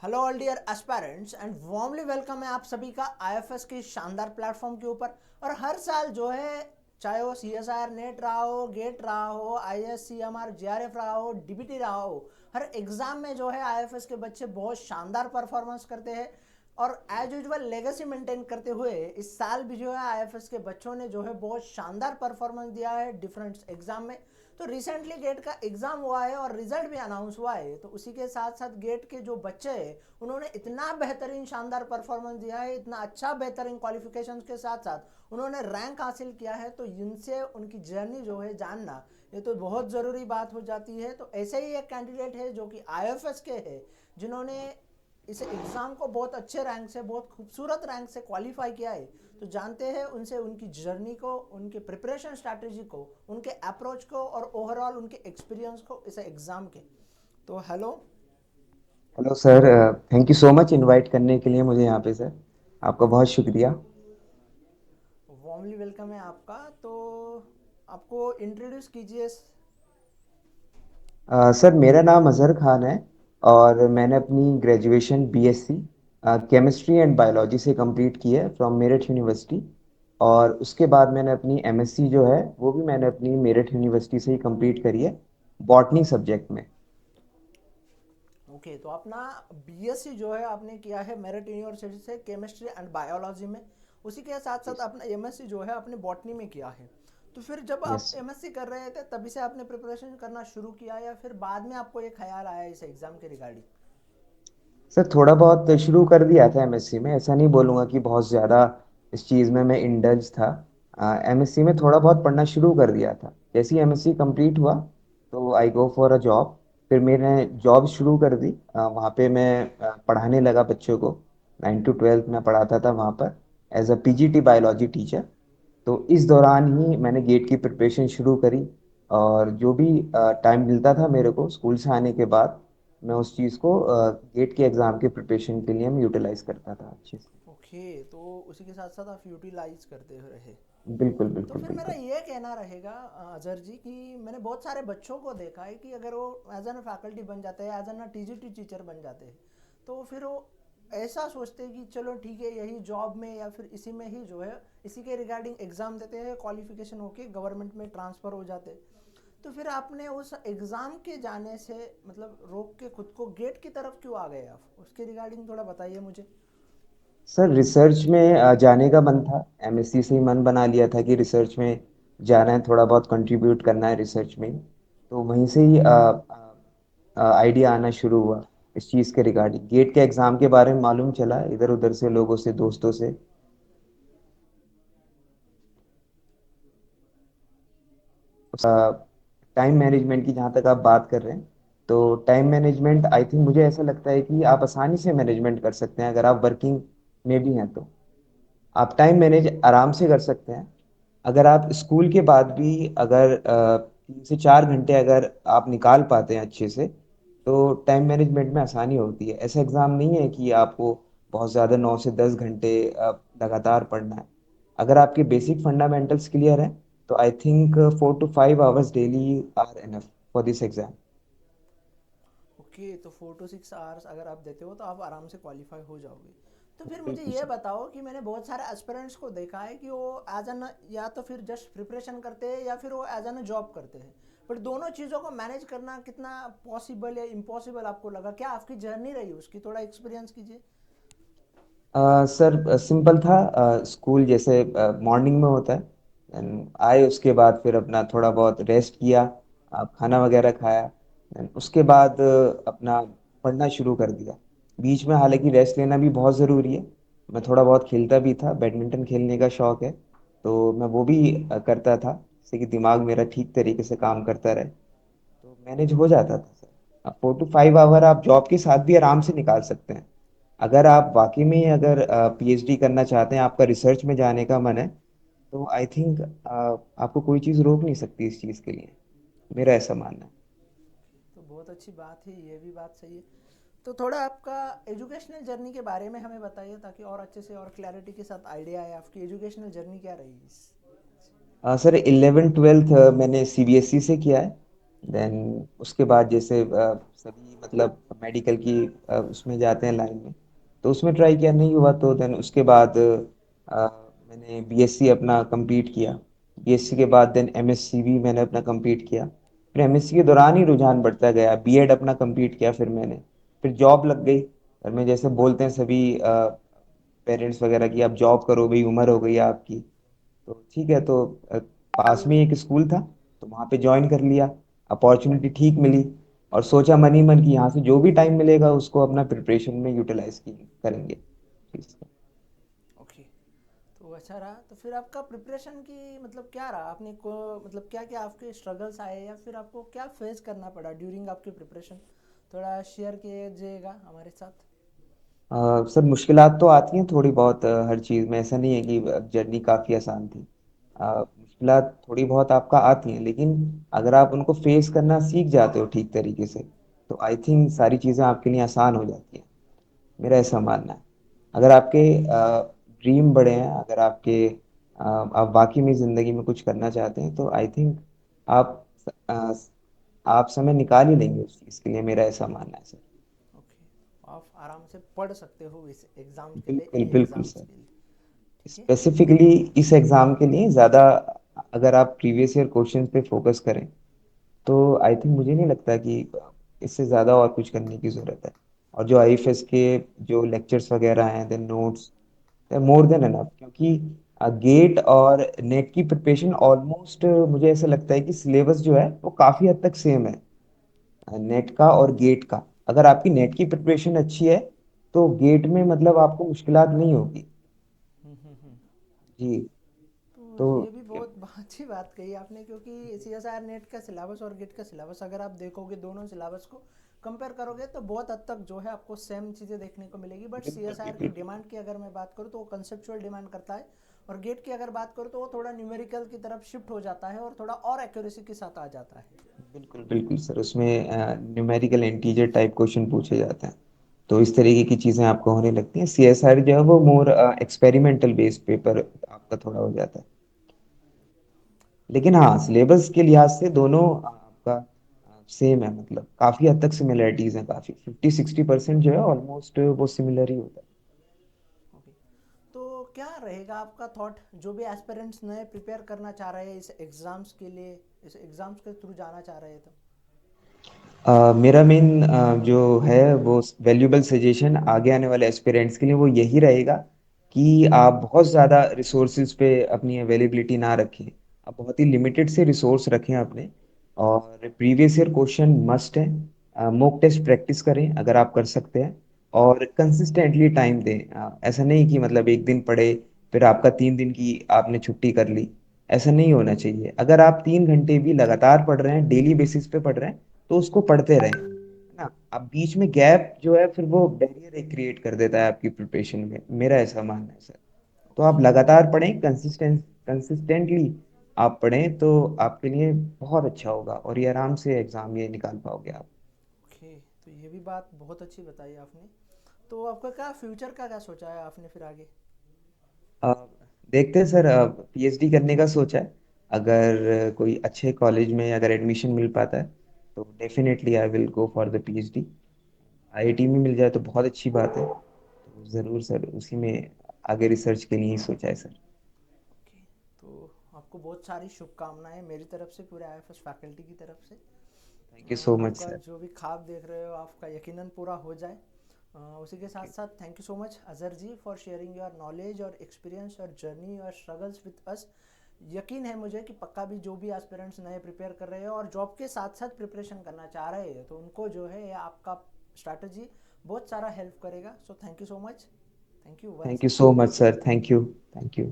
Hello all dear aspirants and warmly welcome है आप सभी का आईएफएस के शानदार प्लेटफॉर्म के ऊपर। और हर साल जो है, चाहे वो सीएसआर नेट रहा हो, गेट रहा हो, आईएससीएमआर जेआरएफ रहा हो, डीबीटी रहा हो, हर एग्जाम में जो है आईएफएस के बच्चे बहुत शानदार परफॉर्मेंस करते हैं। और एज यूजुअल लेगेसी मेंटेन करते हुए इस साल भी जो है आईएफएस के बच्चों ने जो है बहुत शानदार परफॉर्मेंस दिया है डिफरेंट एग्जाम में। तो रिसेंटली गेट का एग्जाम हुआ है और रिजल्ट भी अनाउंस हुआ है, तो उसी के साथ साथ गेट के जो बच्चे हैं उन्होंने इतना बेहतरीन शानदार परफॉर्मेंस दिया है, इतना अच्छा बेहतरीन क्वालिफिकेशन के साथ साथ उन्होंने रैंक हासिल किया है। तो इनसे उनकी जर्नी जो है जानना, ये तो बहुत ज़रूरी बात हो जाती है। तो ऐसे ही एक कैंडिडेट है जो कि आईएफएस के है, जिन्होंने इस एग्ज़ाम को बहुत अच्छे रैंक से, बहुत खूबसूरत रैंक से क्वालिफाई किया है। तो जानते हैं उनसे उनकी जर्नी को, उनके प्रिपरेशन स्ट्रैटेजी को, उनके अप्रोच को और ओवरऑल उनके एक्सपीरियंस को इस एग्ज़ाम के। तो hello. Hello sir. Thank you so much invite करने के लिए मुझे यहाँ पे सर। आपका बहुत शुक्रिया। वार्मली वेलकम है आपका। तो आपको इंट्रोड्यूस कीजिए। सर मेरा नाम अजहर खान है और मैंने अपनी graduation BSc chemistry and biology से कंप्लीट की है फ्रॉम मेरठ यूनिवर्सिटी। और उसके बाद मैंने अपनी एमएससी जो है वो भी मैंने अपनी मेरठ यूनिवर्सिटी से ही कंप्लीट करी है, बॉटनी सब्जेक्ट में। ओके, तो अपना बीएससी जो है आपने किया है मेरिट यूनिवर्सिटी से केमिस्ट्री एंड बायोलॉजी में। उसी के साथ साथ अपना एमएससी जो है आपने बॉटनी में किया है। तो फिर जब आप यस। एमएससी कर रहे थे तभी से आपने प्रिपरेशन करना शुरू किया, या फिर बाद में आपको ये ख्याल आया इस एग्ज़ाम के रिगार्डिंग? सर थोड़ा बहुत शुरू कर दिया था एमएससी में, ऐसा नहीं बोलूँगा कि बहुत ज़्यादा इस चीज़ में मैं इंडल्ज था। एमएससी में थोड़ा बहुत पढ़ना शुरू कर दिया था। जैसे ही एमएससी कंप्लीट हुआ तो आई गो फॉर अ जॉब। फिर मैंने जॉब शुरू कर दी। वहाँ पे मैं पढ़ाने लगा बच्चों को। 9 to 12 मैं पढ़ाता था वहाँ पर as a PGT biology teacher. तो इस दौरान ही मैंने गेट की प्रिपरेशन शुरू करी। और जो भी टाइम मिलता था मेरे को स्कूल से आने के बाद, मैं उस चीज़ को गेट के एग्ज़ाम के प्रिपरेशन के लिए मैं यूटिलाइज करता था अच्छे से। ओके, तो उसी के साथ साथ आप यूटिलाइज करते रहे। बिल्कुल तो बिल्कुल फिर मेरा बिल्कुल। ये कहना रहेगा अजहर जी, कि मैंने बहुत सारे बच्चों को देखा है कि अगर वो एज एन फैकल्टी बन जाते हैं, एज एन टीजीटी टीचर बन जाते हैं, तो फिर वो ऐसा सोचते हैं कि चलो ठीक है, यही जॉब में या फिर इसी में ही जो है, इसी के रिगार्डिंग एग्ज़ाम देते हैं, क्वालिफिकेशन होके गवर्नमेंट में ट्रांसफ़र हो जाते हैं। तो फिर आपने उस एग्ज़ाम के जाने से मतलब रोक के खुद को गेट की तरफ क्यों आ गए? आप उसके रिगार्डिंग थोड़ा बताइए मुझे। सर रिसर्च में जाने का मन था। एमएससी से ही मन बना लिया था कि रिसर्च में जाना है, थोड़ा बहुत कंट्रीब्यूट करना है रिसर्च में। तो वहीं से ही आइडिया आना शुरू हुआ इस चीज़ के रिगार्डिंग। गेट के एग्ज़ाम के बारे में मालूम चला इधर उधर से, लोगों से, दोस्तों से। टाइम मैनेजमेंट की जहाँ तक आप बात कर रहे हैं, तो टाइम मैनेजमेंट आई थिंक मुझे ऐसा लगता है कि आप आसानी से मैनेजमेंट कर सकते हैं अगर आप वर्किंग में भी हैं तो। आप टाइम मैनेज आराम से कर सकते हैं। अगर आप स्कूल के बाद भी अगर 3 से 4 घंटे अगर आप निकाल पाते हैं अच्छे से, तो टाइम मैनेजमेंट में आसानी होती है। ऐसा एग्ज़ाम नहीं है कि आपको बहुत ज़्यादा 9 से 10 घंटे लगातार पढ़ना है। अगर आपके बेसिक फंडामेंटल्स क्लियर हैं तो I think 4 to 5 hours daily R enough for this exam. Okay, तो 4 to 6 आवर्स अगर आप देते हो तो आप आराम से क्वालिफाई हो जाओगे। तो फिर मुझे बिल्कुल ये सर। बताओ कि मैंने बहुत सारे एस्पिरेंट्स को देखा है कि वो एज एन, या तो फिर जस्ट प्रिपरेशन करते हैं या फिर वो एज एन जॉब करते हैं। बट दोनों चीज़ों को मैनेज करना कितना पॉसिबल या इम्पॉसिबल आपको लगा? क्या आपकी जर्नी रही उसकी थोड़ा एक्सपीरियंस कीजिए। सर सिंपल था। स्कूल जैसे मॉर्निंग में होता है, आए उसके बाद फिर अपना थोड़ा बहुत रेस्ट किया, खाना वगैरह खाया। उसके बाद अपना पढ़ना शुरू कर दिया। बीच में हालांकि रेस्ट लेना भी बहुत ज़रूरी है। मैं थोड़ा बहुत खेलता भी था, बैडमिंटन खेलने का शौक है, तो मैं वो भी करता था जिससे कि दिमाग मेरा ठीक तरीके से काम करता रहे। तो मैनेज हो जाता था सर। 4 to 5 आवर आप जॉब के साथ भी आराम से निकाल सकते हैं। अगर आप वाकई में अगर पीएचडी करना चाहते हैं, आपका रिसर्च में जाने का मन है, तो आई थिंक आपको कोई चीज़ रोक नहीं सकती इस चीज़ के लिए। मेरा ऐसा मानना है। तो बहुत अच्छी बात है, ये भी बात सही है। तो थोड़ा आपका एजुकेशनल जर्नी के बारे में हमें बताइए, ताकि और अच्छे से और क्लैरिटी के साथ आइडिया आए आपकी एजुकेशनल जर्नी क्या रही। सर 11th 12th मैंने सीबीएसई से किया है। देन उसके बाद जैसे सभी मतलब मेडिकल की उसमें जाते हैं लाइन में, तो उसमें ट्राई किया, नहीं हुआ तो देन उसके बाद मैंने बीएससी अपना कंप्लीट किया। बीएससी के बाद देन एमएससी भी मैंने अपना कंप्लीट किया। फिर एमएससी के दौरान ही रुझान बढ़ता गया, बीएड अपना कंप्लीट किया फिर मैंने। फिर जॉब लग गई। और मैं जैसे बोलते हैं सभी पेरेंट्स वगैरह की, आप जॉब करो भाई, उम्र हो गई है आपकी, तो ठीक है। तो पास में एक स्कूल था, तो वहाँ पे ज्वाइन कर लिया। अपॉर्चुनिटी ठीक मिली, और सोचा मन ही मन कि यहाँ से जो भी टाइम मिलेगा उसको अपना प्रिपरेशन में यूटिलाइज की करेंगे। ओके। तो अच्छा रहा। तो फिर आपका प्रिपरेशन की मतलब क्या रहा, आपने को मतलब क्या क्या आपके स्ट्रगल्स आए या फिर आपको क्या फेस करना पड़ा ड्यूरिंग आपकी प्रिपरेशन, थोड़ा शेयर कीजिएगा हमारे साथ। सर मुश्किलात तो आती हैं थोड़ी बहुत, हर चीज़ में ऐसा नहीं है कि जर्नी काफ़ी आसान थी। मुश्किलात थोड़ी बहुत आपका आती हैं, लेकिन अगर आप उनको फेस करना सीख जाते हो ठीक तरीके से, तो आई थिंक सारी चीज़ें आपके लिए आसान हो जाती हैं। मेरा ऐसा मानना है। अगर आपके ड्रीम बड़े हैं, अगर आप वाकई में ज़िंदगी में कुछ करना चाहते हैं, तो आई थिंक आप अ, आप समय निकाल ही लेंगे उस चीज़ के लिए, मेरा ऐसा मानना है सर। ओके। आप आराम से पढ़ सकते हो इस एग्ज़ाम के लिए, बिल्कुल इन बिल्कुल एग्ज़ाम्स सर। के लिए। ठीक है। स्पेसिफिकली इस एग्जाम के लिए ज़्यादा अगर आप प्रीवियस ईयर क्वेश्चन पे फोकस करें, तो आई थिंक मुझे नहीं लगता कि इससे ज़्यादा और कुछ करने की ज़रूरत है। और जो आईएफएस के जो लेक्चर्स वगैरह हैं, then notes, more than enough, क्योंकि गेट और नेट की प्रिपरेशन ऑलमोस्ट मुझे ऐसा लगता है कि सिलेबस जो है वो काफ़ी हद तक सेम है, नेट का और गेट का। अगर आपकी नेट की प्रिपरेशन अच्छी है, तो गेट में मतलब आपको मुश्किलात नहीं होगी। हम्म। जी। तो तो ये भी बहुत अच्छी बात कही आपने, क्योंकि सी एस आर नेट का सिलेबस और गेट का सिलेबस अगर आप देखोगे, दोनों सिलेबस को कंपेयर करोगे तो बहुत हद तक जो है आपको सेम चीज़ें देखने को मिलेगी। बट सी बिल्कुल एस आर की बिल्कुल डिमांड की अगर मैं बात करूँ तो वो कंसेप्चुअल डिमांड करता है, और गेट की अगर बात करूँ तो वो थोड़ा न्यूमेरिकल की तरफ शिफ्ट हो जाता है और थोड़ा और एक्यूरेसी के साथ आ जाता है। बिल्कुल बिल्कुल सर, उसमें न्यूमेरिकल इंटीजर टाइप क्वेश्चन पूछे जाते हैं, तो इस तरीके की चीजें आपको होने लगती हैं। सीएसआर जो है वो मोर एक्सपेरिमेंटल बेस्ड पेपर आपका थोड़ा हो जाता है। लेकिन हाँ, सिलेबस के लिहाज से दोनों आपका सेम है, मतलब काफी हद तक सिमिलरिटीज हैं, काफी 50-60% जो है ऑलमोस्ट वो सिमिलर ही होता है। ओके। तो क्या रहेगा आपका थॉट, जो भी एस्पिरेंट्स नए प्रिपेयर करना चाह रहे हैं इस एग्ज़ाम्स के लिए, इस एग्ज़ाम्स के थ्रू जाना चाह रहे हैं तो। मेरा मेन जो है वो वैल्यूबल सजेशन आगे आने वाले एस्पिरेंट्स के लिए वो यही रहेगा कि आप बहुत ज़्यादा रिसोर्सेज पे अपनी अवेलेबिलिटी ना रखें। आप बहुत ही लिमिटेड से रिसोर्स रखें अपने, और प्रीवियस ईयर क्वेश्चन मस्ट है। मॉक टेस्ट प्रैक्टिस करें अगर आप कर सकते हैं, और कंसिस्टेंटली टाइम दें। ऐसा नहीं कि मतलब एक दिन पढ़े फिर आपका 3 दिन की आपने छुट्टी कर ली, ऐसा नहीं होना चाहिए। अगर आप 3 घंटे भी लगातार पढ़ रहे हैं, डेली बेसिस पे पढ़ रहे हैं, तो उसको पढ़ते रहें, है ना। अब बीच में गैप जो है फिर वो बैरियर एक क्रिएट कर देता है आपकी प्रिपरेशन में, मेरा ऐसा मानना है सर। तो आप ओके। लगातार पढ़ें, कंसिस्टेंटली आप पढ़ें, तो आपके लिए बहुत अच्छा होगा, और ये आराम से एग्जाम ये निकाल पाओगे आप। ओके। तो ये भी बात बहुत अच्छी बताई आपने। तो आपका क्या फ्यूचर का क्या सोचा है आपने फिर आगे। अ, देखते हैं सर, पीएचडी करने का सोचा है। अगर कोई अच्छे कॉलेज में अगर एडमिशन मिल पाता है, तो definitely I will go for the PhD. IIT में मिल जाए तो बहुत अच्छी बात है, तो ज़रूर सर उसी में आगे रिसर्च के लिए ही सोचा है सर। ओके। तो आपको बहुत सारी शुभकामनाएं मेरी तरफ से, पूरे आईएफएस फैकल्टी की तरफ से। थैंक यू सो मच आपका सर। जो भी ख्वाब देख रहे हो आपका यकीनन पूरा हो जाए। उसी के साथ साथ thank you so much Azhar ji for sharing your knowledge और एक्सपीरियंस और जर्नी और स्ट्रगल्स विद अस। यकीन है मुझे कि पक्का भी जो भी एस्पिरेंट्स नए प्रिपेयर कर रहे हैं और जॉब के साथ साथ प्रिपरेशन करना चाह रहे हैं, तो उनको जो है ये आपका स्ट्रैटेजी बहुत सारा हेल्प करेगा। So thank you so much. Thank you thank once you again. So much sir, thank you. Thank you.